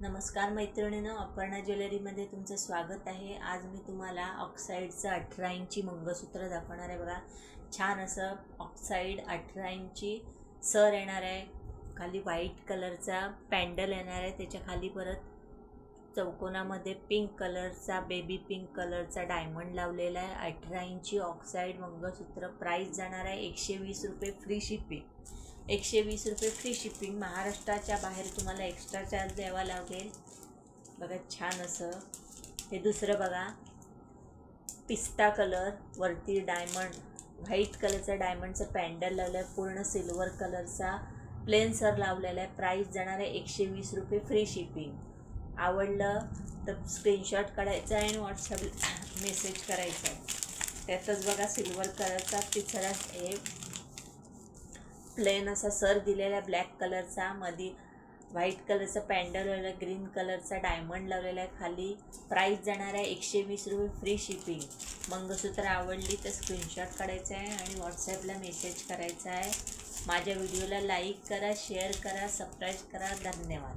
नमस्कार मैत्रिणींनो, अपर्णा ज्वेलरीमध्ये तुमचं स्वागत आहे। आज मी तुम्हाला ऑक्साईडचं 18 इंची मंगळसूत्र दाखवणार आहे। बघा, छान असं ऑक्साईड 18 इंची सर येणार आहे। खाली व्हाईट कलरचा पॅन्डल येणार आहे, त्याच्या खाली परत चौकोनामध्ये पिंक कलरचा बेबी पिंक कलरचा डायमंड लावलेला आहे। 18 इंची ऑक्साईड मंगळसूत्र। प्राइस जाणार आहे 120 रुपये, फ्री शिपिंग। 120 रुपये फ्री शिपिंग। महाराष्ट्राच्या बाहेर तुम्हाला एक्स्ट्रा चार्ज द्यावा लागेल। बघा, छान असं हे दुसरं बघा, पिस्ता कलर वरती डायमंड व्हाईट कलरचा डायमंडचं पॅन्डल लावलं आहे। पूर्ण सिल्वर कलरचा प्लेन सर लावलेला आहे। प्राइस जाणार आहे 120 रुपये, फ्री शिपिंग। आवडलं तर स्क्रीनशॉट काढायचा आहे आणि व्हॉट्सअपला मेसेज करायचा आहे। त्यातच बघा, सिल्वर कलरचा तिसरा हे प्लेन असा सर दिलेला आहे ब्लॅक कलरचा, मध्ये व्हाईट कलरचा पॅन्डल लावलेला, ग्रीन कलरचा डायमंड लावलेला आहे खाली। प्राइस जाणार आहे 120 रुपये, फ्री शिपिंग। मंगळसूत्र आवडली तर स्क्रीनशॉट काढायचा आहे आणि व्हॉट्सॲपला मेसेज करायचा आहे। माझ्या व्हिडिओला लाईक करा, शेअर करा, सबस्क्राईब करा। धन्यवाद।